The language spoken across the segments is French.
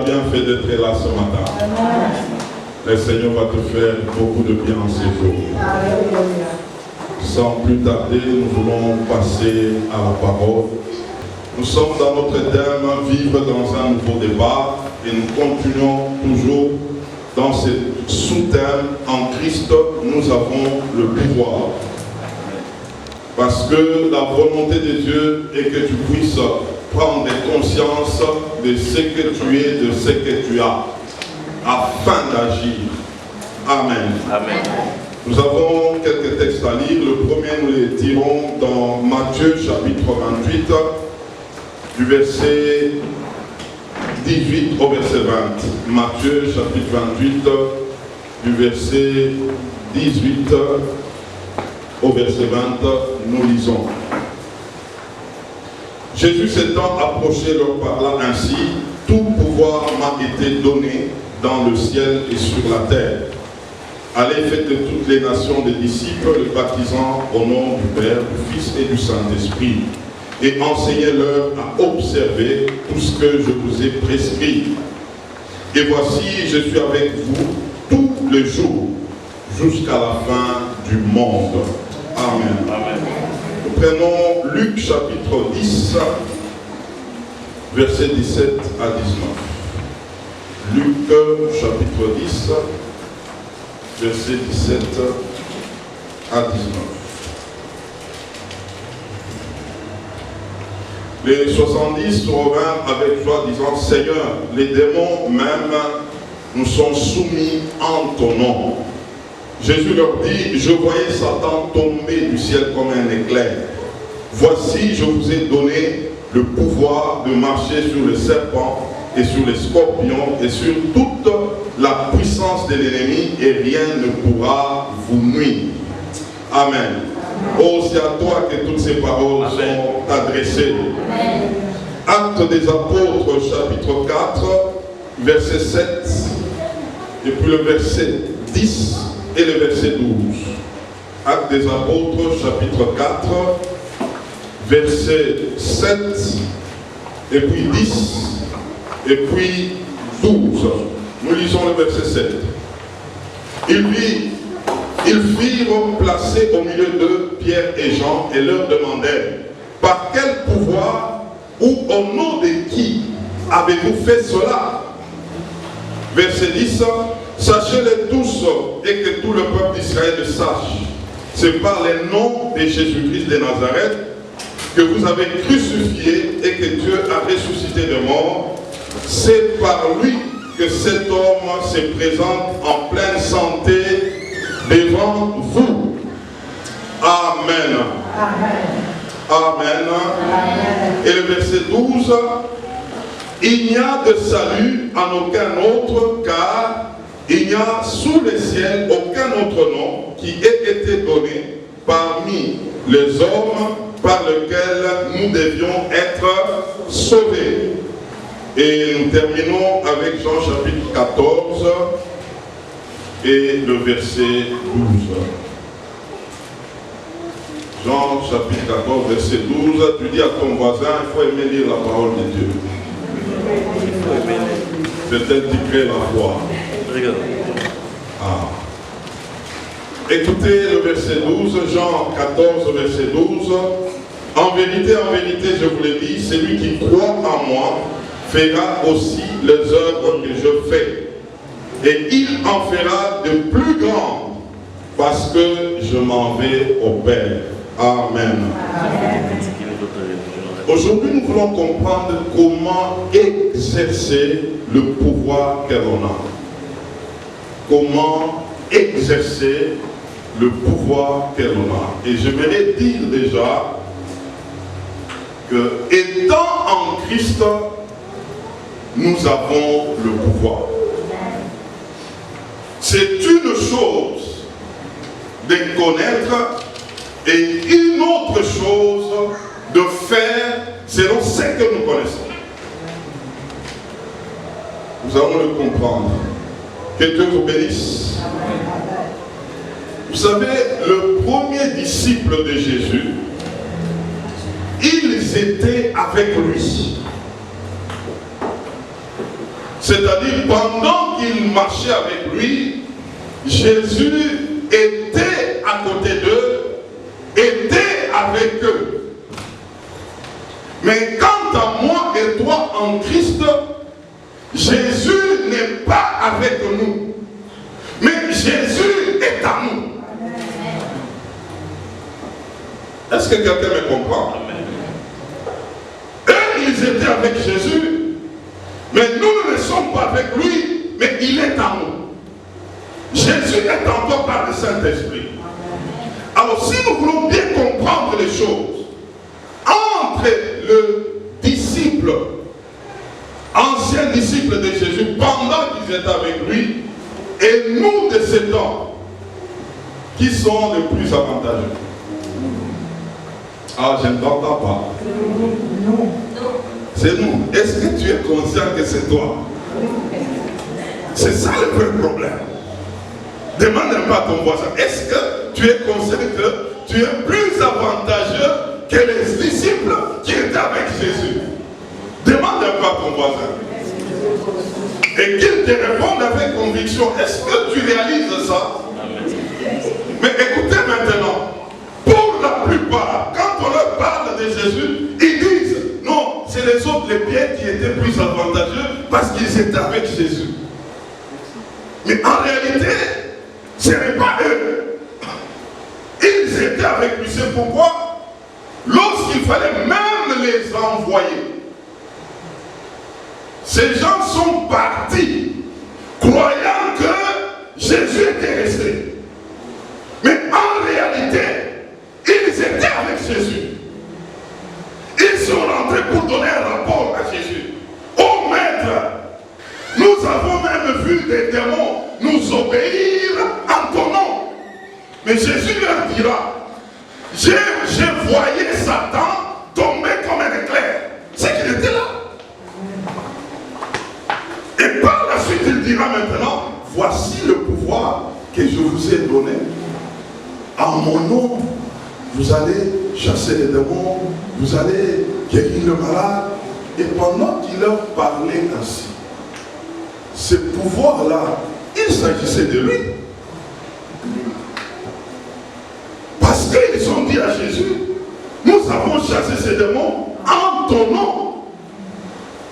as bien fait d'être là ce matin. Le Seigneur va te faire beaucoup de bien en ces jours. Sans plus tarder, nous voulons passer à la parole. Nous sommes dans notre thème vivre dans un nouveau départ et nous continuons toujours dans ce sous-thème en Christ, nous avons le pouvoir. Parce que la volonté de Dieu est que tu puisses prendre conscience de ce que tu es, de ce que tu as, afin d'agir. Amen. Amen. Nous avons quelques textes à lire. Le premier, nous les tirons dans Matthieu chapitre 28, du verset 18 au verset 20. Matthieu chapitre 28, du verset 18 au verset 20, nous lisons. Jésus s'étant approché leur parla ainsi, tout pouvoir m'a été donné dans le ciel et sur la terre. Allez, faites de toutes les nations des disciples, les baptisant au nom du Père, du Fils et du Saint-Esprit, et enseignez-leur à observer tout ce que je vous ai prescrit. Et voici, je suis avec vous tous les jours, jusqu'à la fin du monde. Amen. Amen. Nous prenons Luc chapitre 10, versets 17 à 19. Luc chapitre 10, versets 17 à 19. Les 70 revinrent avec joie, disant, Seigneur, les démons même nous sont soumis en ton nom. Jésus leur dit, je voyais Satan tomber du ciel comme un éclair. Voici, je vous ai donné le pouvoir de marcher sur les serpents et sur les scorpions et sur toute la puissance de l'ennemi, et rien ne pourra vous nuire. Amen. Oh, c'est à toi que toutes ces paroles sont adressées. Amen. Actes des apôtres, chapitre 4, verset 7, et puis le verset 10 et le verset 12. Actes des apôtres, chapitre 4, verset 7, et puis 10, et puis 12. Nous lisons le verset 7. Ils firent placer au milieu d'eux Pierre et Jean et leur demandèrent, par quel pouvoir ou au nom de qui avez-vous fait cela? Verset 10. Sachez-le tous et que tout le peuple d'Israël le sache. C'est par le nom de Jésus-Christ de Nazareth que vous avez crucifié et que Dieu a ressuscité de mort. C'est par lui que cet homme se présente en pleine santé devant vous. Amen. Amen. Amen. Amen. Et le verset 12. Il n'y a de salut en aucun autre, car il n'y a sous le ciel aucun autre nom qui ait été donné parmi les hommes par lequel nous devions être sauvés. Et nous terminons avec Jean chapitre 14 et le verset 12. Jean chapitre 14, verset 12, tu dis à ton voisin, il faut aimer lire la parole de Dieu. Peut-être tu crées la foi. Ah. Écoutez le verset 12, Jean 14, verset 12. En vérité, je vous le dis, celui qui croit en moi fera aussi les œuvres que je fais. Et il en fera de plus grandes, parce que je m'en vais au Père. Amen. Amen. Aujourd'hui, nous voulons comprendre comment exercer le pouvoir que l'on a. Comment exercer le pouvoir que l'on a. Et j'aimerais dire déjà que, étant en Christ, nous avons le pouvoir. C'est une chose de connaître et une autre chose de faire selon ce que nous connaissons. Nous allons le comprendre. Que Dieu vous bénisse. Vous savez, le premier disciple de Jésus, ils étaient avec lui. C'est-à-dire, pendant qu'il marchait avec lui, Jésus était à côté d'eux, était avec eux. Mais quant à moi et toi en Christ, Jésus n'est pas avec nous. Mais Jésus est à nous. Est-ce que quelqu'un me comprend? Eux, ils étaient avec Jésus. Mais nous ne sommes pas avec lui, mais il est en nous. Jésus est encore par le Saint-Esprit. Alors si nous voulons bien comprendre les choses, entre le disciple, ancien disciple de Jésus, pendant qu'ils étaient avec lui, et nous de ces temps, qui sont les plus avantageux? Ah, je ne t'entends pas. C'est nous. Est-ce que tu es conscient que c'est toi? C'est ça le vrai problème. Demande un peu à ton voisin. Est-ce que tu es conscient que tu es plus avantageux que les disciples qui étaient avec Jésus? Demande un peu à ton voisin. Et qu'il te réponde avec conviction. Est-ce que tu réalises ça? Mais écoutez maintenant. Pour la plupart, quand on leur parle de Jésus, ils disent non, c'est les autres, les biens qui étaient plus avantageux parce qu'ils étaient avec Jésus. Mais en réalité, ce n'est pas eux. Ils étaient avec lui. C'est pourquoi, lorsqu'il fallait même les envoyer, ces gens sont partis, croyant que Jésus était resté. Mais en réalité, ils étaient avec Jésus. Ils sont rentrés pour donner un rapport à Jésus. Oh maître, nous avons même vu des démons nous obéir en ton nom. Mais Jésus leur dira, j'ai voyé Satan tomber comme un éclair. C'est qu'il était là. Et par la suite, il dira maintenant, voici le pouvoir que je vous ai donné. En mon nom, vous allez chasser les démons, vous allez guérir le malade. Et pendant qu'il leur parlait ainsi, ce pouvoir-là, il s'agissait de lui. Parce qu'ils ont dit à Jésus, nous avons chassé ces démons en ton nom.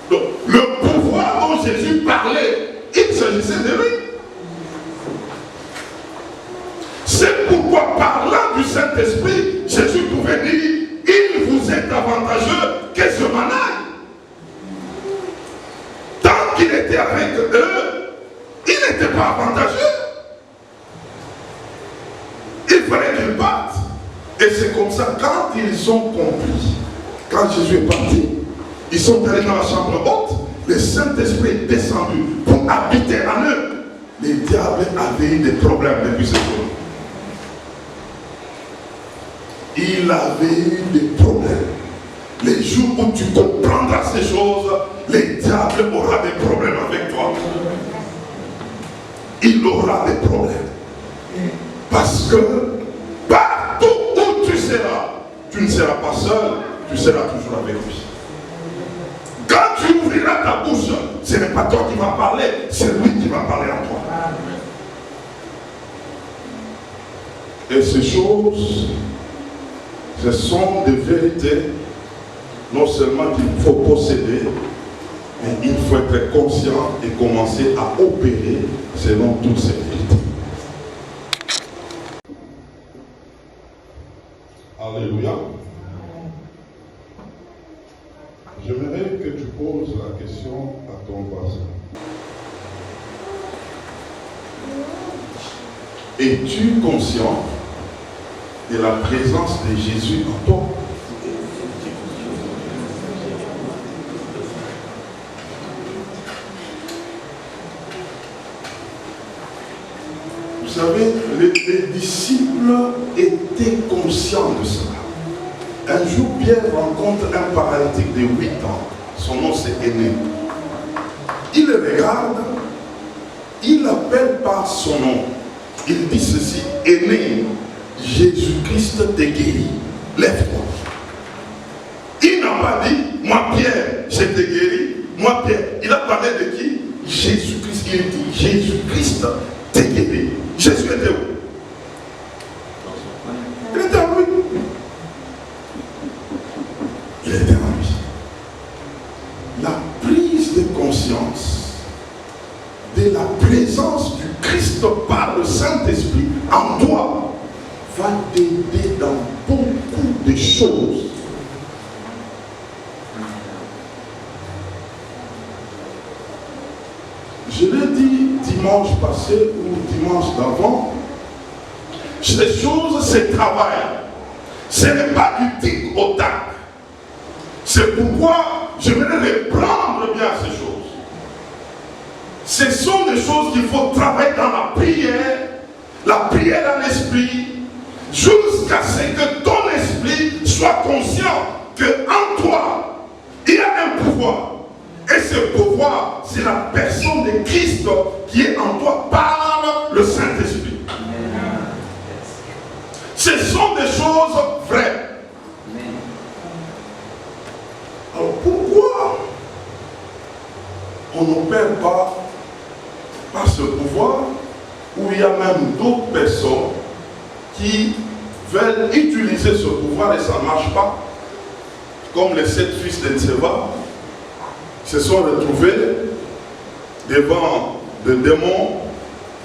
Donc, le pouvoir dont Jésus parlait, il s'agissait de lui. C'est pourquoi, parlant du Saint-Esprit, Jésus pouvait dire, il vous est avantageux que je m'en aille. Tant qu'il était avec eux, il n'était pas avantageux. Il fallait qu'ils partent. Et c'est comme ça, quand ils ont compris, quand Jésus est parti, ils sont allés dans la chambre haute, le Saint-Esprit est descendu pour habiter en eux. Les diables avaient eu des problèmes depuis ce jour. Il avait eu des problèmes. Les jours où tu comprendras ces choses, les diables auront des problèmes avec toi. Il aura des problèmes. Parce que partout où tu seras, tu ne seras pas seul, tu seras toujours avec lui. Quand tu ouvriras ta bouche, ce n'est pas toi qui vas parler, c'est lui qui va parler en toi. Et ces choses, ce sont des vérités, non seulement qu'il faut posséder, mais il faut être conscient et commencer à opérer selon toutes ces vérités. Alléluia. J'aimerais que tu poses la question à ton voisin. Es-tu conscient de la présence de Jésus en toi? Vous savez, les disciples étaient conscients de cela. Un jour, Pierre rencontre un paralytique de 8 ans. Son nom, c'est Aîné. Il le regarde, il l'appelle par son nom. Il dit ceci: Aîné, Jésus-Christ te guérit. Lève-toi. Il n'a pas dit, moi Pierre, je t'ai guéri. Moi Pierre. Il a parlé de qui? Jésus-Christ, il dit Jésus-Christ t'est guéri. Jésus était où? Il était en lui. Il était en lui. La prise de conscience de la présence du Christ par le Saint-Esprit en toi va t'aider dans beaucoup de choses. Je l'ai dit dimanche passé ou dimanche d'avant, ces choses se travaillent. Ce n'est pas du tic au tac. C'est pourquoi je vais reprendre bien ces choses. Ce sont des choses qu'il faut travailler dans la prière dans l'esprit, jusqu'à ce que ton esprit soit conscient qu'en toi, il y a un pouvoir. Et ce pouvoir, c'est la personne de Christ qui est en toi par le Saint-Esprit. Ce sont des choses vraies. Alors pourquoi on n'opère pas par ce pouvoir, où il y a même d'autres personnes qui veulent utiliser ce pouvoir et ça ne marche pas, comme les 7 fils de Tseva se sont retrouvés devant des démons,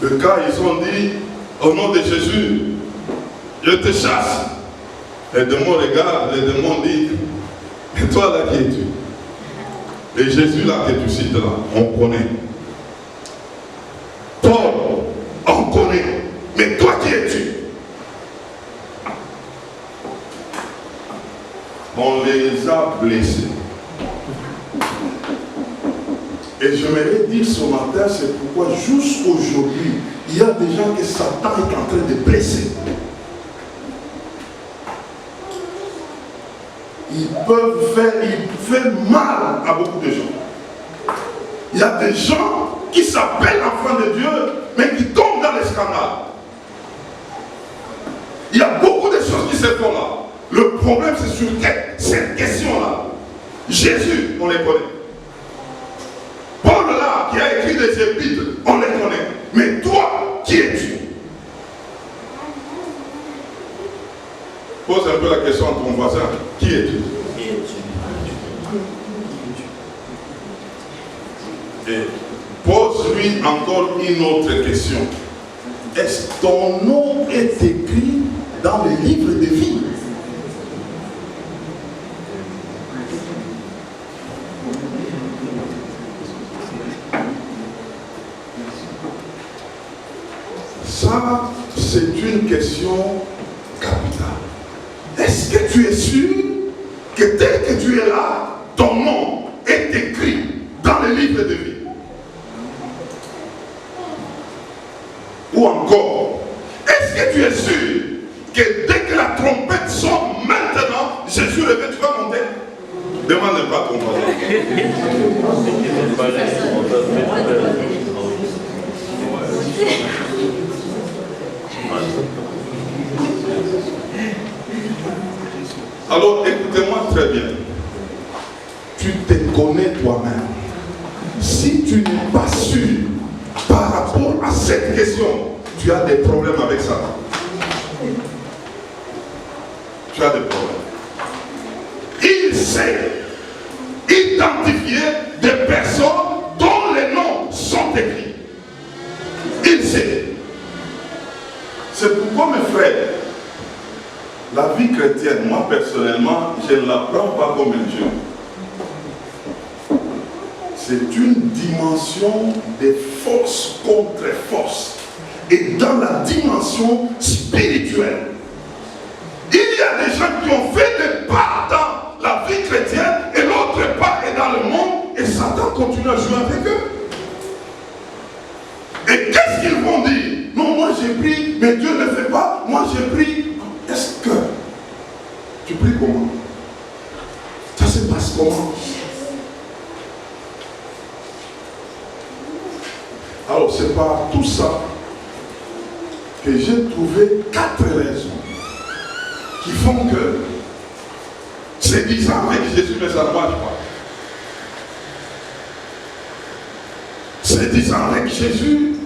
de cas, ils ont dit, au nom de Jésus, je te chasse. Les démons regardent, les démons disent, et toi là qui es-tu? Et Jésus là que tu cites là, on connaît. Paul, on connaît. Mais toi qui es-tu? On les a blessés. Et je m'aimerais dire ce matin, c'est pourquoi jusqu'aujourd'hui, il y a des gens que Satan est en train de blesser. Ils peuvent faire mal à beaucoup de gens. Il y a des gens qui s'appellent enfants de Dieu, mais qui tombent dans les scandales. Il y a beaucoup de choses qui se font là. Le problème, c'est sur cette question-là. Jésus, on les connaît. Paul là, qui a écrit des épîtres, on les connaît. Mais toi, qui es-tu? Pose un peu la question à ton voisin. Qui es-tu? Et pose-lui encore une autre question. Est-ce que ton nom est écrit dans le livre de vie? Ça, c'est une question capitale. Est-ce que tu es sûr que tel que tu es là, ton nom est écrit dans le livre de vie? Ou encore, est-ce que tu es sûr que dès que la trompette sonne maintenant, Jésus revient, tu vas monter? Demande pas ton voisin. Alors écoutez-moi très bien. Tu te connais toi-même. Si tu n'es pas sûr par rapport à cette question, tu as des problèmes avec ça. Tu as des problèmes. Il sait identifier des personnes dont les noms sont écrits. Il sait. C'est pourquoi mes frères, la vie chrétienne, moi personnellement, je ne la prends pas comme un jeu. C'est une dimension de force contre force. Et dans la dimension spirituelle, il y a des gens qui ont fait des pas dans la vie chrétienne et l'autre pas est dans le monde et Satan continue à jouer avec eux. Et qu'est-ce qu'ils vont dire? Non, moi j'ai pris, mais Dieu ne fait pas. Moi j'ai pris. Est-ce que tu pries comment? Ça se passe comment? Alors c'est par tout ça que j'ai trouvé 4 raisons qui font que c'est 10 ans avec Jésus, mais ça ne marche pas. se disant avec Jésus,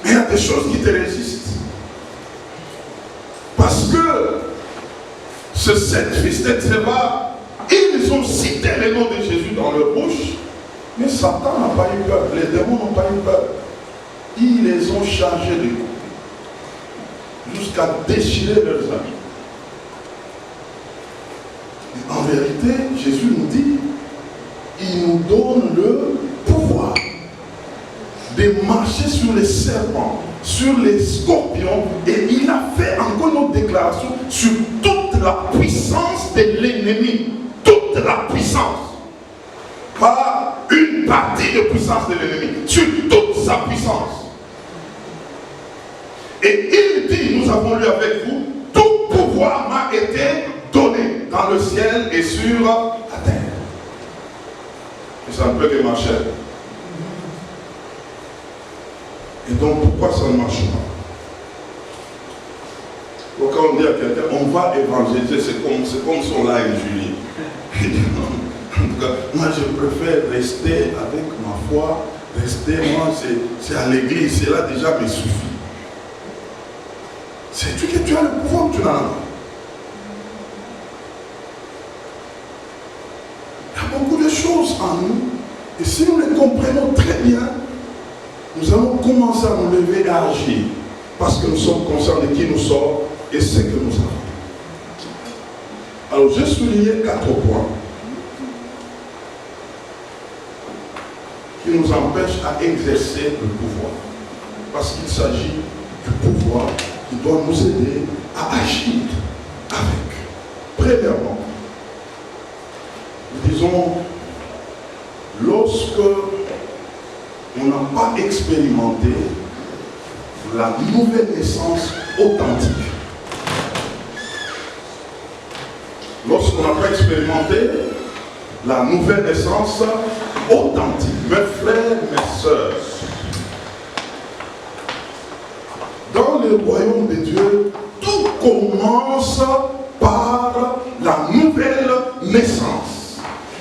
mais il y a des choses qui te résistent. Parce que ce 7 fils de Tséba, ils ont cité le nom de Jésus dans leur bouche, mais Satan n'a pas eu peur, les démons n'ont pas eu peur. Ils les ont chargés de coups, jusqu'à déchirer leurs habits. En vérité, Jésus nous dit, il nous donne le pouvoir de marcher sur les serpents, sur les scorpions, et il a fait encore une autre déclaration sur toute la puissance de l'ennemi. Toute la puissance. Pas une partie de puissance de l'ennemi, sur toute sa puissance. Et il dit, nous avons lu avec vous, tout pouvoir m'a été donné dans le ciel et sur la terre. Et c'est un peu que ma chère. Et donc pourquoi ça ne marche pas? Donc, quand on dit à quelqu'un, on va évangéliser, c'est comme son live, Julie. En tout cas, moi je préfère rester avec ma foi, rester, moi c'est à l'église, c'est là déjà me suffit. C'est-tu que tu as le pouvoir ou tu n'en as pas? Il y a beaucoup de choses en nous, et si nous les comprenons très bien, nous allons commencer à nous lever et à agir, parce que nous sommes conscients de qui nous sommes et ce que nous avons. Alors, j'ai souligné 4 points qui nous empêchent à exercer le pouvoir. Parce qu'il s'agit du pouvoir qui doit nous aider à agir avec. Premièrement, nous disons, lorsque on n'a pas expérimenté la nouvelle naissance authentique. Lorsqu'on n'a pas expérimenté la nouvelle naissance authentique, mes frères, mes sœurs, dans le royaume de Dieu, tout commence par la nouvelle naissance.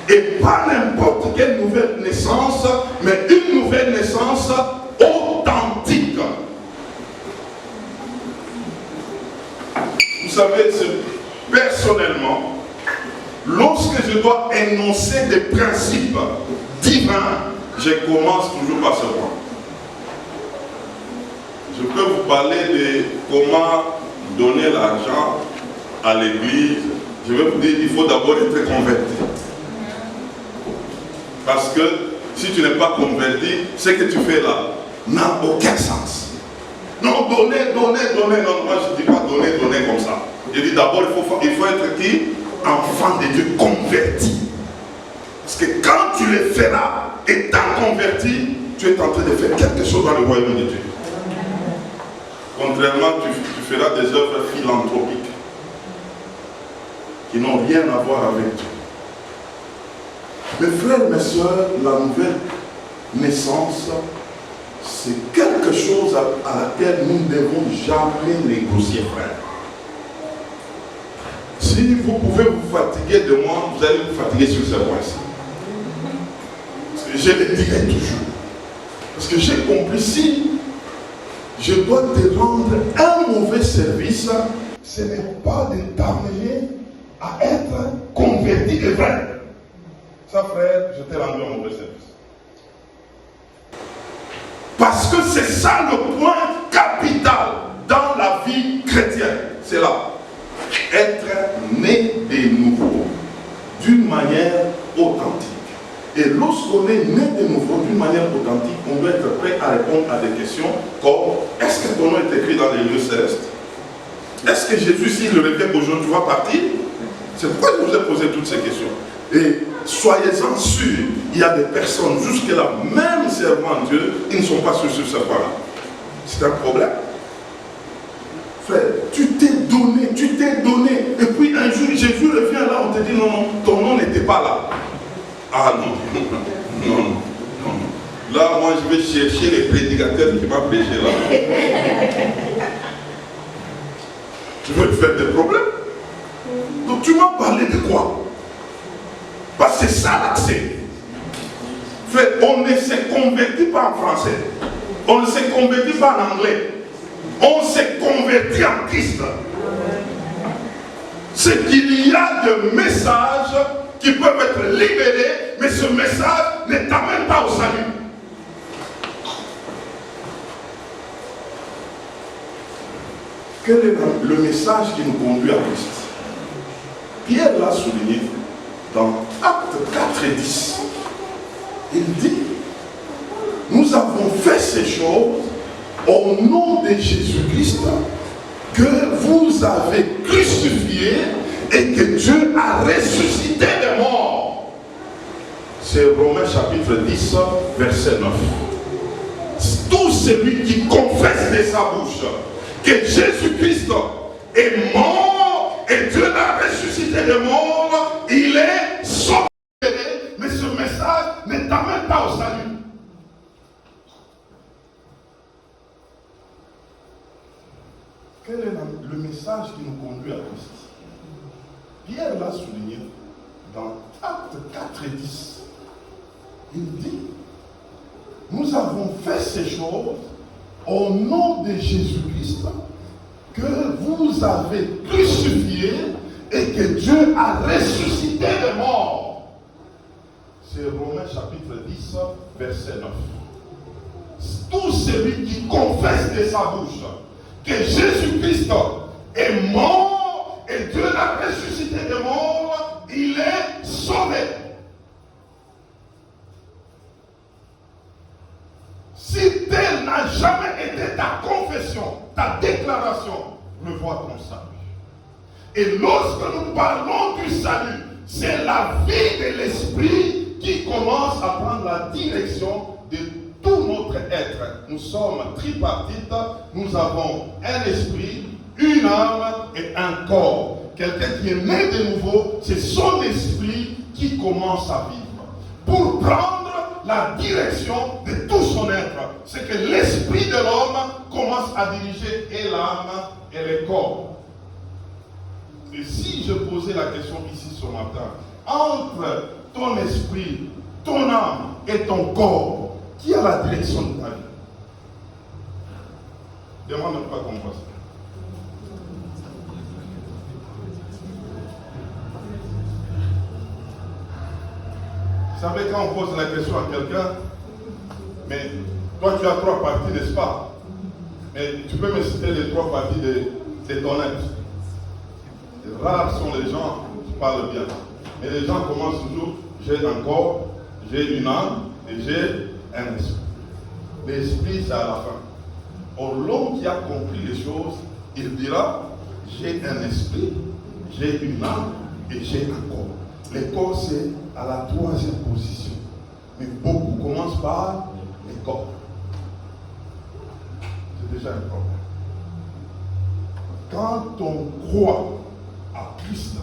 Et pas n'importe quelle nouvelle naissance, mais une nouvelle naissance authentique. Vous savez, personnellement, lorsque je dois énoncer des principes divins, je commence toujours par ce point. Je peux vous parler de comment donner l'argent à l'église. Je vais vous dire qu'il faut d'abord être converti. Parce que si tu n'es pas converti, ce que tu fais là n'a aucun sens. Non, donner. Non, moi je ne dis pas donner comme ça. Je dis d'abord, il faut être qui? Enfant de Dieu converti. Parce que quand tu le feras, étant converti, tu es en train de faire quelque chose dans le royaume de Dieu. Contrairement, tu feras des œuvres philanthropiques qui n'ont rien à voir avec Dieu. Mes frères, mes soeurs, la nouvelle naissance, c'est quelque chose à laquelle nous ne devons jamais négocier, frère. Si vous pouvez vous fatiguer de moi, vous allez vous fatiguer sur ce point-ci. Parce que je le dirai toujours. Parce que j'ai compris, si je dois te rendre un mauvais service, ce n'est pas de t'amener à être converti de vrai. Ça, frère, je t'ai rendu un mauvais service. Parce que c'est ça le point capital dans la vie chrétienne. C'est là. Être né de nouveau d'une manière authentique. Et lorsqu'on est né de nouveau d'une manière authentique, on doit être prêt à répondre à des questions comme: est-ce que ton nom est écrit dans les lieux célestes? Est-ce que Jésus, s'il le revient aujourd'hui, va partir? C'est pourquoi je vous ai posé toutes ces questions. Et soyez-en sûrs, il y a des personnes jusque-là, même servant Dieu, ils ne sont pas sur ce point-là. C'est un problème. Frère, tu t'es donné. Et puis un jour, Jésus revient là, on te dit non, ton nom n'était pas là. Ah non. Là, moi, je vais chercher les prédicateurs qui vont prêcher là. Tu veux te faire des problèmes? Donc tu m'as parlé de quoi? Parce que c'est ça l'accès. Frère, on ne se convertit pas en français. On ne se convertit pas en anglais. On se convertit en Christ. C'est qu'il y a des messages qui peuvent être libérés, mais ce message ne t'amène pas au salut. Quel est le message qui nous conduit à Christ? Pierre l'a souligné dans Actes 4 et 10. Il dit, nous avons fait ces choses au nom de Jésus-Christ que vous avez crucifié et que Dieu a ressuscité des morts. C'est Romains chapitre 10, verset 9. Tout celui qui confesse de sa bouche que Jésus-Christ est mort et Dieu l'a ressuscité des morts, il est sauvé. Mais ce message ne t'amène pas au salut. Quel est le message qui nous conduit à Christ? Pierre l'a souligné dans Actes 4 et 10. Il dit, nous avons fait ces choses au nom de Jésus-Christ que vous avez crucifié et que Dieu a ressuscité des morts. C'est Romains chapitre 10, verset 9. Tout celui qui confesse de sa bouche que Jésus-Christ est mort et Dieu l'a ressuscité des morts, il est sauvé. Si tel n'a jamais été ta confession, ta déclaration, revois ton salut. Et lorsque nous parlons du salut, c'est la vie de l'esprit qui commence à prendre la direction de tout notre être. Nous sommes tripartites, nous avons un esprit, une âme et un corps. Quelqu'un qui est né de nouveau, c'est son esprit qui commence à vivre. Pour prendre la direction de tout son être, c'est que l'esprit de l'homme commence à diriger et l'âme et le corps. Et si je posais la question ici ce matin, entre ton esprit, ton âme et ton corps, qui a la direction de ta vie? Demande pas qu'on passe. Vous savez, quand on pose la question à quelqu'un, mais toi tu as trois parties, n'est-ce pas? Mais tu peux me citer les trois parties de ton être. Rares sont les gens qui parlent bien. Mais les gens commencent toujours, j'ai un corps, j'ai une âme et j'ai un esprit. L'esprit, c'est à la fin. Or, l'homme qui a compris les choses, il dira, j'ai un esprit, j'ai une âme et j'ai un corps. Le corps, c'est à la troisième position. Mais beaucoup commencent par les corps. C'est déjà un problème. Quand on croit à Christ,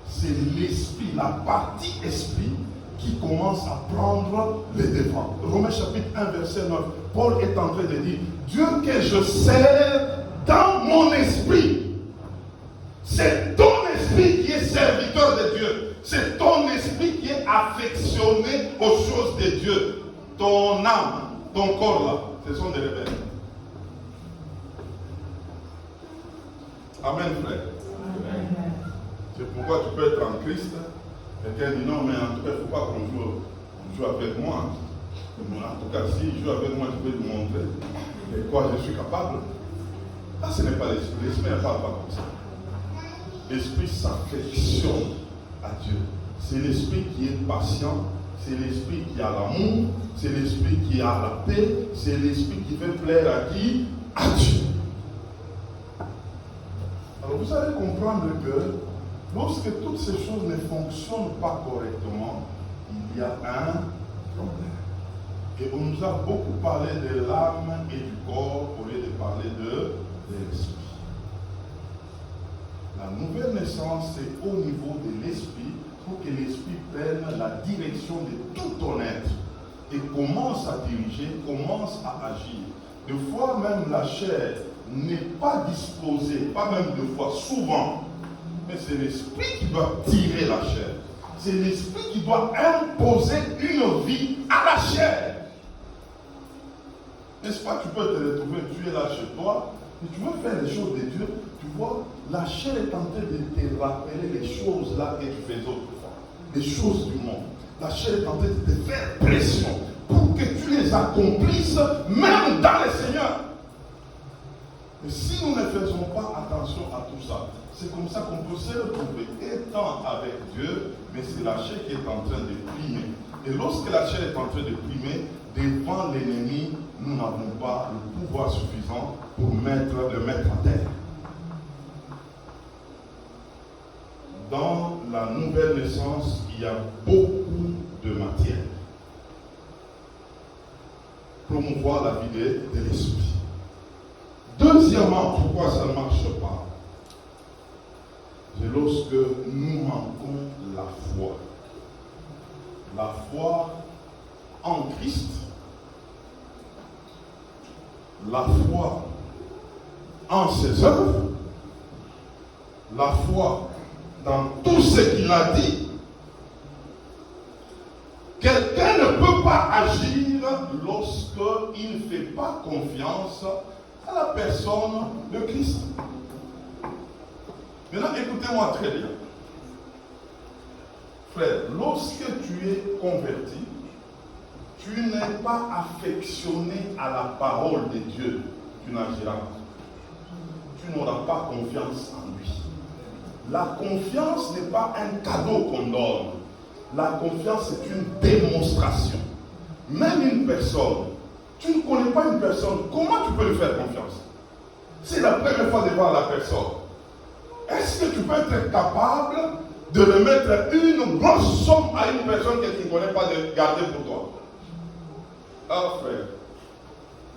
c'est l'esprit, la partie esprit qui commence à prendre les devants. Romains chapitre 1, verset 9. Paul est en train de dire, Dieu que je sers dans mon esprit. C'est ton esprit qui est serviteur de Dieu. C'est ton esprit qui est affectionné aux choses de Dieu. Ton âme, ton corps là, ce sont des rebelles. Amen, frère. Amen. C'est pourquoi tu peux être en Christ. Quelqu'un dit non, mais en tout cas, il ne faut pas qu'on joue avec moi. En tout cas, si il joue avec moi, je vais lui montrer de quoi je suis capable. Là, ce n'est pas l'esprit. L'esprit ne parle pas comme ça. L'esprit s'affectionne à Dieu. C'est l'esprit qui est patient. C'est l'esprit qui a l'amour. C'est l'esprit qui a la paix. C'est l'esprit qui veut plaire à qui? À Dieu. Alors vous allez comprendre que lorsque toutes ces choses ne fonctionnent pas correctement, il y a un problème. Et on nous a beaucoup parlé de l'âme et du corps au lieu de parler de l'esprit. La nouvelle naissance, c'est au niveau de l'esprit pour que l'esprit prenne la direction de tout ton être et commence à diriger, commence à agir. Des fois même la chair n'est pas disposée, pas même deux fois, souvent, mais c'est l'esprit qui doit tirer la chair. c'est l'esprit qui doit imposer une vie à la chair. N'est-ce pas, tu peux te retrouver, tu es là chez toi, et tu veux faire les choses de Dieu, tu vois, la chair est en train de te rappeler les choses là que tu faisais autrefois, les choses du monde. La chair est en train de te faire pression pour que tu les accomplisses, même dans le Seigneur. Et si nous ne faisons pas attention à tout ça, c'est comme ça qu'on peut se retrouver étant avec Dieu, mais c'est la chair qui est en train de primer. Et lorsque la chair est en train de primer, devant l'ennemi, nous n'avons pas le pouvoir suffisant pour le mettre à terre. Dans la nouvelle naissance, il y a beaucoup de matière. Promouvoir la vie de l'esprit. Deuxièmement, pourquoi ça ne marche pas? C'est lorsque nous manquons la foi. La foi en Christ, la foi en ses œuvres, la foi dans tout ce qu'il a dit. Quelqu'un ne peut pas agir lorsqu'il ne fait pas confiance à la personne de Christ. Maintenant, écoutez-moi très bien. Frère, lorsque tu es converti, tu n'es pas affectionné à la parole de Dieu, tu n'agiras pas. Tu n'auras pas confiance en lui. La confiance n'est pas un cadeau qu'on donne. La confiance est une démonstration. Même une personne, tu ne connais pas une personne, comment tu peux lui faire confiance? C'est la première fois de voir la personne. Est-ce que tu peux être capable de remettre une grosse somme à une personne que tu ne connais pas de garder pour toi? Ah frère,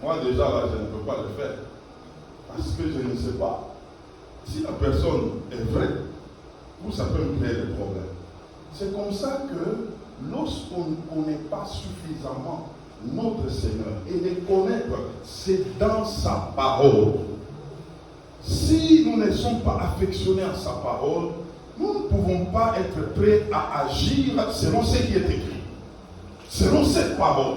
moi déjà là je ne peux pas le faire. Parce que je ne sais pas si la personne est vraie ou ça peut me créer des problèmes. C'est comme ça que lorsqu'on ne connaît pas suffisamment notre Seigneur et les connaître, c'est dans sa parole. Si nous ne sommes pas affectionnés à sa parole, nous ne pouvons pas être prêts à agir selon ce qui est écrit, selon cette parole.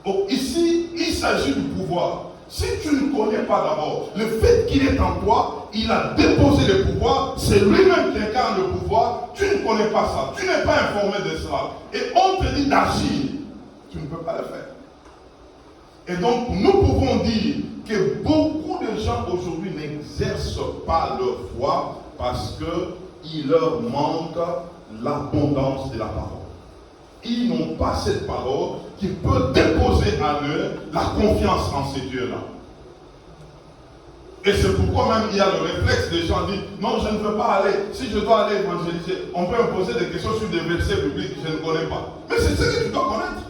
Donc ici, il s'agit du pouvoir. Si tu ne connais pas d'abord, le fait qu'il est en toi, il a déposé le pouvoir, c'est lui-même qui incarne le pouvoir, tu ne connais pas ça, tu n'es pas informé de cela. Et on te dit d'agir, tu ne peux pas le faire. Et donc, nous pouvons dire que beaucoup de gens aujourd'hui n'exercent pas leur foi parce qu'il leur manque l'abondance de la parole. Ils n'ont pas cette parole qui peut déposer en eux la confiance en ces dieux-là. Et c'est pourquoi même il y a le réflexe des gens qui disent non, je ne veux pas aller. Si je dois aller évangéliser, on peut me poser des questions sur des versets bibliques que je ne connais pas. Mais c'est ce que tu dois connaître.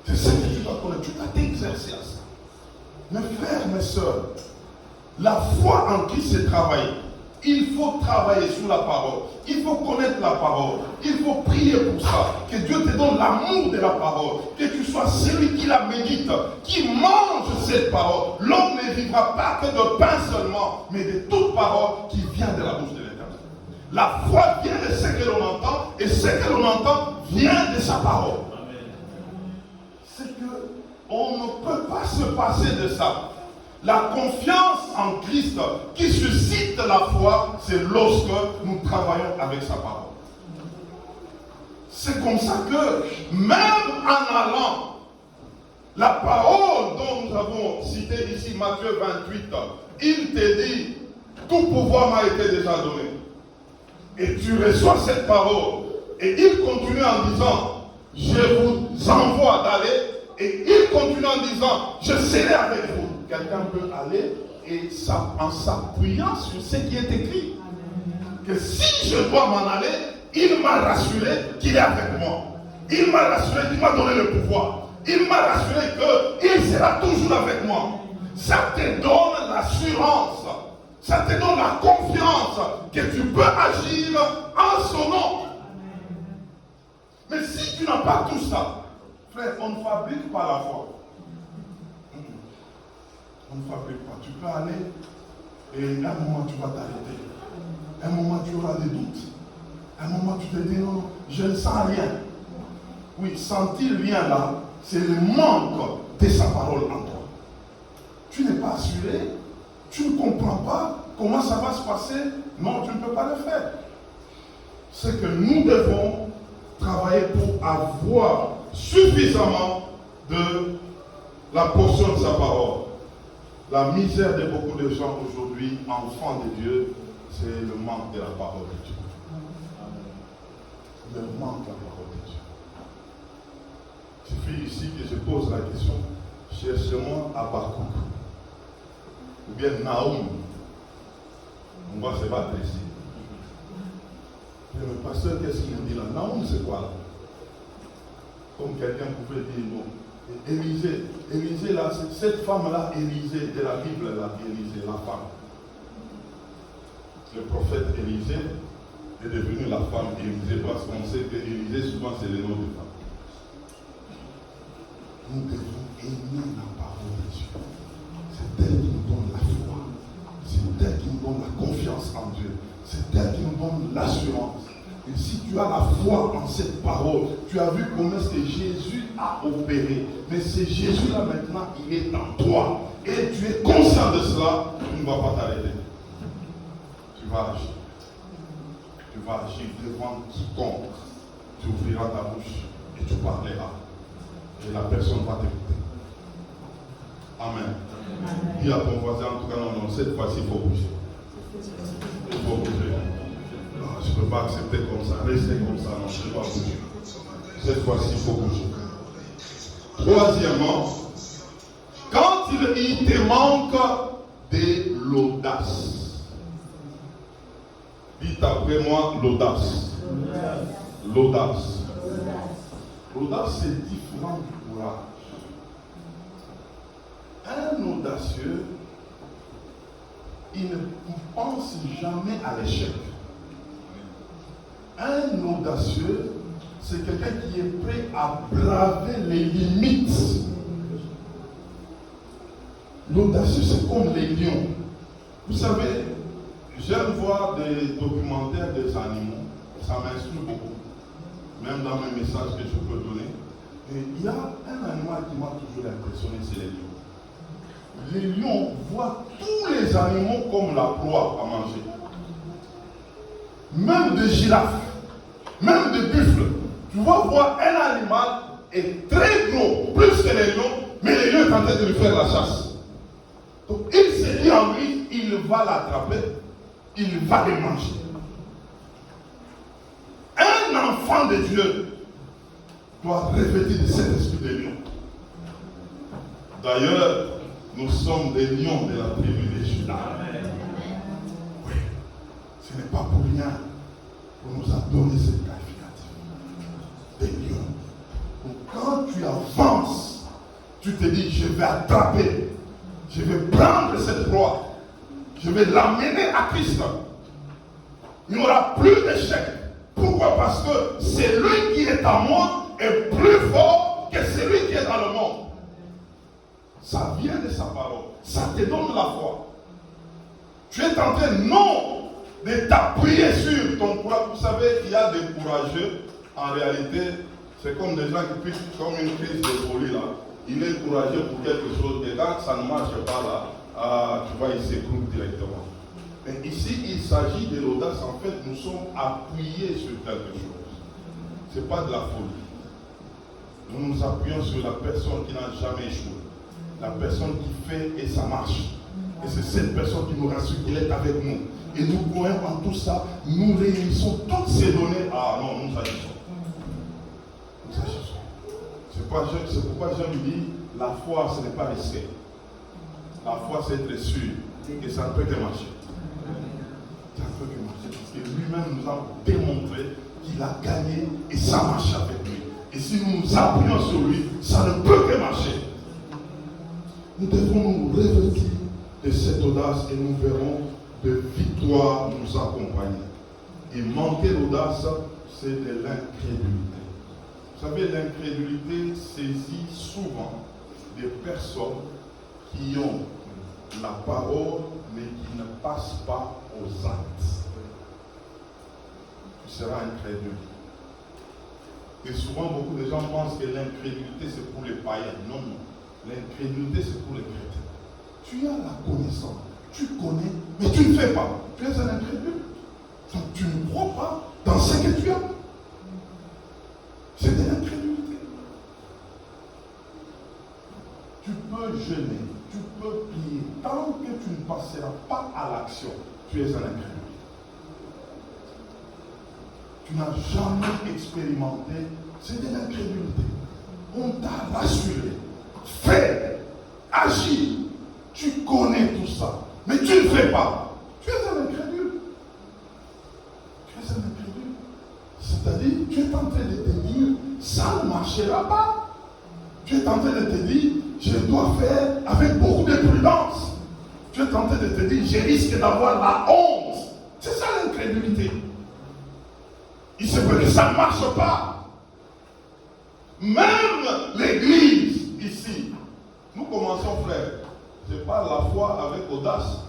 C'est ce que tu dois connaître. Tu dois t'exercer à ça. Mes frères, mes soeurs, la foi en Christ c'est travailler. Il faut travailler sur la parole. Il faut connaître la parole. Il faut prier pour ça. Que Dieu te donne l'amour de la parole. Que tu sois celui qui la médite, qui mange cette parole. L'homme ne vivra pas que de pain seulement, mais de toute parole qui vient de la bouche de l'Éternel. La foi vient de ce que l'on entend, et ce que l'on entend vient de sa parole. C'est qu'on ne peut pas se passer de ça. La confiance en Christ qui suscite la foi, c'est lorsque nous travaillons avec sa parole. C'est comme ça que, même en allant, la parole dont nous avons cité ici, Matthieu 28, il te dit, tout pouvoir m'a été déjà donné. Et tu reçois cette parole. Et il continue en disant, je vous envoie d'aller. Et il continue en disant, je serai avec vous. Quelqu'un peut aller et ça, en s'appuyant sur ce qui est écrit. Que si je dois m'en aller, il m'a rassuré qu'il est avec moi. Il m'a rassuré qu'il m'a donné le pouvoir. Il m'a rassuré qu'il sera toujours avec moi. Ça te donne l'assurance. Ça te donne la confiance que tu peux agir en son nom. Mais si tu n'as pas tout ça, frère, on ne fabrique pas la foi. On ne fabrique pas. Tu peux aller et à un moment tu vas t'arrêter. À un moment tu auras des doutes. À un moment, tu te dis, non, je ne sens rien. Oui, sentir rien là, c'est le manque de sa parole en toi. Tu n'es pas assuré, tu ne comprends pas comment ça va se passer. Non, tu ne peux pas le faire. C'est que nous devons travailler pour avoir suffisamment de la portion de sa parole. La misère de beaucoup de gens aujourd'hui, enfants de Dieu, c'est le manque de la parole de Dieu. Le manque de la parole de Dieu. Il suffit ici que je pose la question, cherchez-moi Habakkuk ou bien Naoum. On va se battre ici. Mais le pasteur, qu'est-ce qu'il nous dit là? Naoum, c'est quoi là? Comme quelqu'un pouvait dire, bon, Élisée là, cette femme-là, Élisée, de la Bible là, Élisée, la femme. Le prophète Élisée est devenu la femme Élisée parce qu'on sait que Élisée, souvent, c'est le nom de femme. Nous devons aimer la parole de Dieu. C'est elle qui nous donne la foi. C'est elle qui nous donne la confiance en Dieu. C'est elle qui nous donne l'assurance. Et si tu as la foi en cette parole, tu as vu comment est-ce que Jésus a opéré. Mais c'est Jésus-là maintenant, il est en toi. Et tu es conscient de cela, tu ne vas pas t'arrêter. Tu vas agir. Tu vas agir devant quiconque. Tu ouvriras ta bouche et tu parleras. Et la personne va t'écouter. Amen. Dis à ton voisin, en tout cas, non, cette fois-ci, il faut bouger. Il faut bouger. Non, je ne peux pas accepter comme ça. Rester comme ça, non, je ne peux pas bouger. Cette fois-ci, il faut bouger. Troisièmement, quand il te manque de l'audace. Dites après moi l'audace. L'audace. L'audace, c'est différent du courage. Un audacieux, il ne pense jamais à l'échec. Un audacieux, c'est quelqu'un qui est prêt à braver les limites. L'audacieux, c'est comme les lions. Vous savez, j'aime voir des documentaires des animaux. Ça m'instruit beaucoup. Même dans mes messages que je peux donner. Et il y a un animal qui m'a toujours impressionné, c'est les lions. Les lions voient tous les animaux comme la proie à manger. Même des girafes, même des buffles. Tu vas voir un animal est très gros, plus que les lions, mais les lions sont en train de lui faire la chasse. Donc il se dit en lui, il va l'attraper, il va les manger. Un enfant de Dieu doit revêtir de cet esprit de lion. D'ailleurs, nous sommes des lions de la tribu de Juda. Oui, ce n'est pas pour rien qu'on nous a donné cette qualificatif. Des lions. Donc quand tu avances, tu te dis, je vais attraper, je vais prendre cette proie, je vais l'amener à Christ. Il n'y aura plus d'échec. Pourquoi? Parce que celui qui est en moi est plus fort que celui qui est dans le monde. Ça vient de sa parole. Ça te donne la foi. Tu es en train, non, de t'appuyer sur ton courage. Vous savez, il y a des courageux. En réalité, c'est comme des gens qui puissent, comme une crise de folie là. Il est courageux pour quelque chose. Et quand ça ne marche pas là, tu vois, il s'écroule directement. Mais ici, il s'agit de l'audace. En fait, nous sommes appuyés sur quelque chose. Ce n'est pas de la folie. Nous nous appuyons sur la personne qui n'a jamais échoué. La personne qui fait et ça marche. Et c'est cette personne qui nous rassure qu'il est avec nous. Et nous croyons en tout ça. Nous réunissons toutes ces données. Ah non, nous agissons. Nous agissons. C'est pourquoi Jean lui dit, la foi, ce n'est pas risqué. La foi, c'est être sûr. Et ça ne peut que marcher. Ça ne peut que marcher. Parce que lui-même nous a démontré qu'il a gagné et ça marche avec lui. Et si nous nous appuyons sur lui, ça ne peut que marcher. Nous devons nous revêtir de cette audace et nous verrons de victoire nous accompagner. Et manquer l'audace, c'est de l'incrédulité. Vous savez, l'incrédulité saisit souvent des personnes qui ont la parole mais qui ne passent pas aux actes. Tu seras incrédule. Et souvent, beaucoup de gens pensent que l'incrédulité, c'est pour les païens. Non, non. L'incrédulité, c'est pour les chrétiens. Tu as la connaissance. Tu connais, mais tu ne fais pas. Tu es un incrédule. Donc, tu ne crois pas dans ce que tu as. C'est de l'incrédulité. Tu peux jeûner, tu peux prier. Tant que tu ne passeras pas à l'action, tu es un incrédule. Tu n'as jamais expérimenté, c'est de l'incrédulité. On t'a rassuré. Fais, agis. Tu connais tout ça, mais tu ne fais pas. Tu es un incrédule. Tu es un incrédule. C'est-à-dire, tu es en train de te dire, ça ne marchera pas. Tu es en train de te dire, je dois faire avec beaucoup de prudence. Tu es en train de te dire, je risque d'avoir la honte. C'est ça l'incrédulité. Il se peut que ça ne marche pas. Même l'église, ici, nous commençons, frère. Je parle la foi avec audace.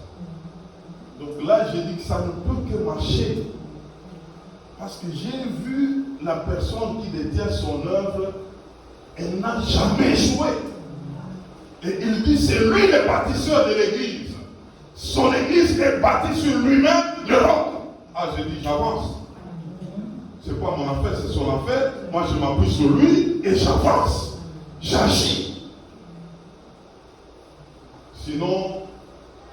Donc là, je dis que ça ne peut que marcher. Parce que j'ai vu la personne qui détient son œuvre, elle n'a jamais échoué. Et il dit, c'est lui le bâtisseur de l'église. Son église est bâtie sur lui-même, le roc. Ah, je dis, j'avance. C'est pas mon affaire, c'est son affaire. Moi, je m'appuie sur lui et j'avance. J'agis. Sinon,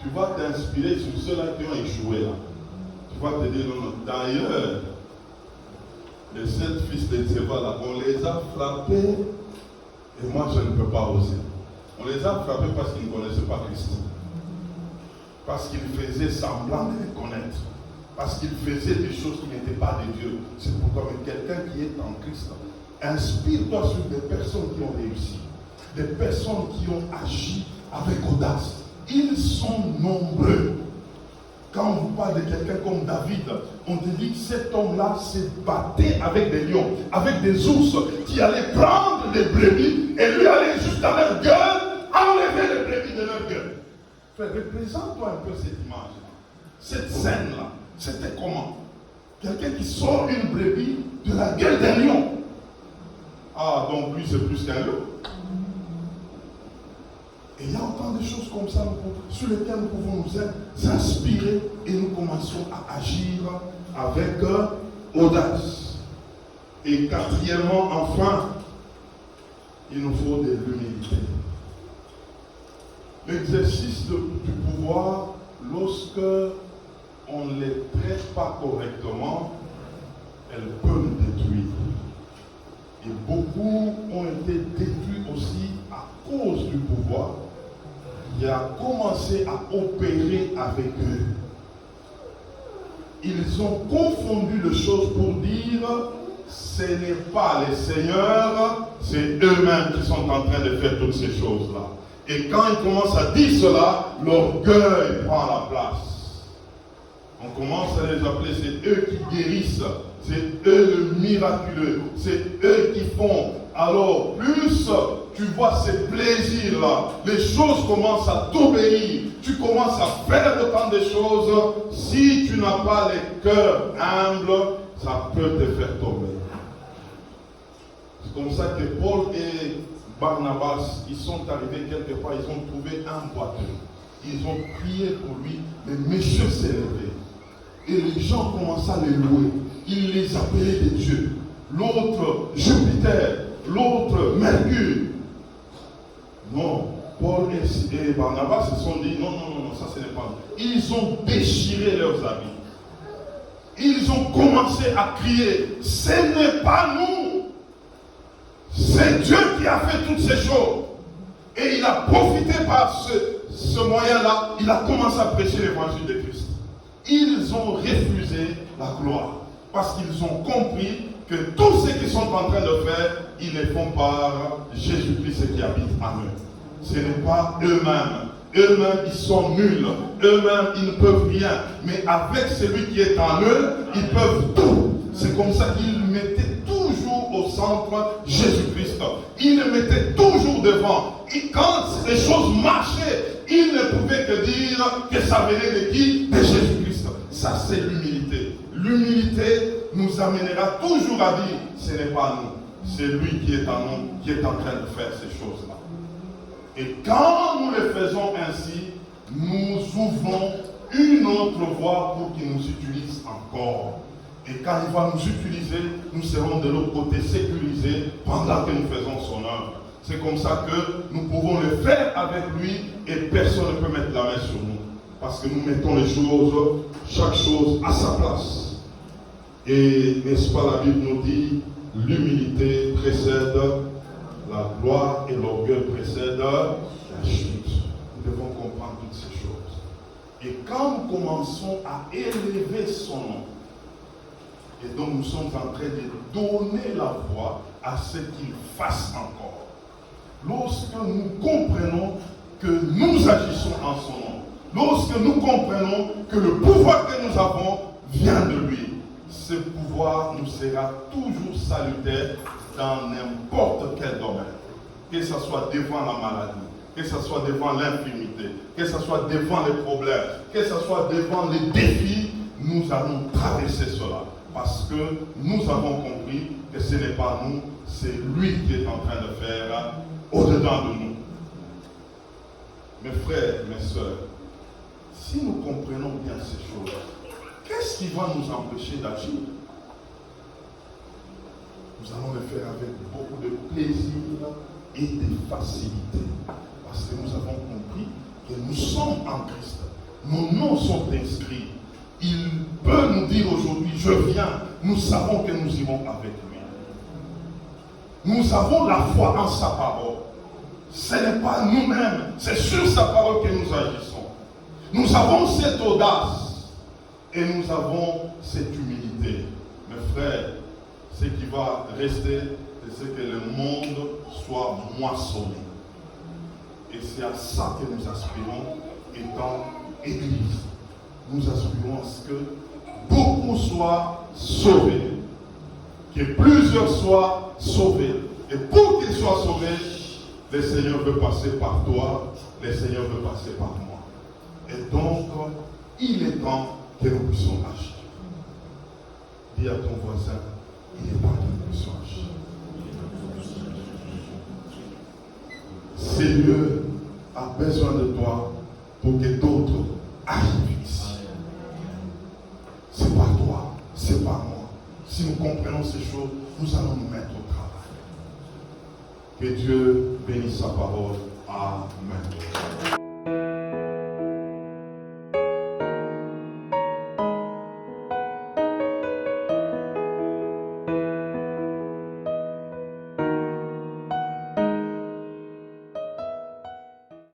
tu vas t'inspirer sur ceux-là qui ont échoué là. Tu vas te dire, non, d'ailleurs, les 7 fils de Tséba là, on les a frappés et moi je ne peux pas oser. On les a frappés parce qu'ils ne connaissaient pas Christ. Parce qu'ils faisaient semblant de les connaître. Parce qu'ils faisaient des choses qui n'étaient pas de Dieu. C'est pourquoi quelqu'un qui est en Christ, inspire-toi sur des personnes qui ont réussi. Des personnes qui ont agi avec audace. Ils sont nombreux. Quand on vous parle de quelqu'un comme David, on te dit que cet homme-là s'est battu avec des lions, avec des ours, qui allaient prendre des brebis et lui aller juste dans leur gueule, enlever les brebis de leur gueule. Frère, représente-toi un peu cette image-là. Cette scène-là, c'était comment? Quelqu'un qui sort une brebis de la gueule d'un lion. Ah, donc lui c'est plus qu'un lion. Et il y a autant de choses comme ça sur lesquelles nous pouvons nous inspirer et nous commençons à agir avec audace. Et quatrièmement, enfin, il nous faut de l'humilité. L'exercice du pouvoir, lorsque on ne les traite pas correctement, elle peut nous détruire. Et beaucoup ont été détruits aussi à cause du pouvoir qui a commencé à opérer avec eux. Ils ont confondu les choses pour dire ce n'est pas les seigneurs, c'est eux-mêmes qui sont en train de faire toutes ces choses-là. Et quand ils commencent à dire cela, l'orgueil prend la place. On commence à les appeler, c'est eux qui guérissent, c'est eux le miraculeux, c'est eux qui font. Alors, plus tu vois ces plaisirs-là, les choses commencent à t'obéir, tu commences à faire autant de choses. Si tu n'as pas les cœurs humbles, ça peut te faire tomber. C'est comme ça que Paul et Barnabas, ils sont arrivés quelque part, ils ont trouvé un boiteux. Ils ont prié pour lui, le monsieur s'est levé. Et les gens commençaient à les louer. Ils les appelaient des dieux. L'autre, Jupiter. L'autre, Mercure. Non, Paul et Barnabas se sont dit, non, ça ce n'est pas nous. Ils ont déchiré leurs habits. Ils ont commencé à crier, ce n'est pas nous. C'est Dieu qui a fait toutes ces choses. Et il a profité par ce moyen-là, il a commencé à prêcher l'évangile de Christ. Ils ont refusé la gloire. Parce qu'ils ont compris que tout ce qu'ils sont en train de faire, ils le font par Jésus-Christ qui habite en eux. Ce n'est pas eux-mêmes. Eux-mêmes, ils sont nuls. Eux-mêmes, ils ne peuvent rien. Mais avec celui qui est en eux, ils peuvent tout. C'est comme ça qu'ils mettaient toujours au centre Jésus-Christ. Ils le mettaient toujours devant. Et quand les choses marchaient, ils ne pouvaient que dire que ça venait de qui? De Jésus-Christ. Ça, c'est l'humilité. L'humilité nous amènera toujours à dire, ce n'est pas nous, c'est lui qui est en nous, qui est en train de faire ces choses-là. Et quand nous le faisons ainsi, nous ouvrons une autre voie pour qu'il nous utilise encore. Et quand il va nous utiliser, nous serons de l'autre côté sécurisés pendant que nous faisons son œuvre. C'est comme ça que nous pouvons le faire avec lui et personne ne peut mettre la main sur nous. Parce que nous mettons les choses, chaque chose à sa place. Et n'est-ce pas, la Bible nous dit, l'humilité précède la gloire et l'orgueil précède la chute. Nous devons comprendre toutes ces choses. Et quand nous commençons à élever son nom, et donc nous sommes en train de donner la voix à ce qu'il fasse encore. Lorsque nous comprenons que nous agissons en son nom, lorsque nous comprenons que le pouvoir que nous avons vient de lui, ce pouvoir nous sera toujours salutaire dans n'importe quel domaine. Que ce soit devant la maladie, que ce soit devant l'infirmité, que ce soit devant les problèmes, que ce soit devant les défis, nous allons traverser cela. Parce que nous avons compris que ce n'est pas nous, c'est lui qui est en train de faire au-dedans de nous. Mes frères, mes soeurs, si nous comprenons bien ces choses, qu'est-ce qui va nous empêcher d'agir? Nous allons le faire avec beaucoup de plaisir et de facilité. Parce que nous avons compris que nous sommes en Christ. Nos noms sont inscrits. Il peut nous dire aujourd'hui, je viens. Nous savons que nous irons avec lui. Nous avons la foi en sa parole. Ce n'est pas nous-mêmes, c'est sur sa parole que nous agissons. Nous avons cette audace et nous avons cette humilité. Mes frères, ce qui va rester, c'est que le monde soit moissonné. Et c'est à ça que nous aspirons, étant Église. Nous aspirons à ce que beaucoup soient sauvés, que plusieurs soient sauvés. Et pour qu'ils soient sauvés, le Seigneur veut passer par toi, le Seigneur veut passer par moi. Et donc, il est temps que nous puissions agir. Dis à ton voisin, il est temps que nous puissions agir. Seigneur a besoin de toi pour que d'autres arrivent ici. C'est pas toi, c'est pas moi. Si nous comprenons ces choses, nous allons nous mettre au travail. Que Dieu bénisse sa parole. Amen.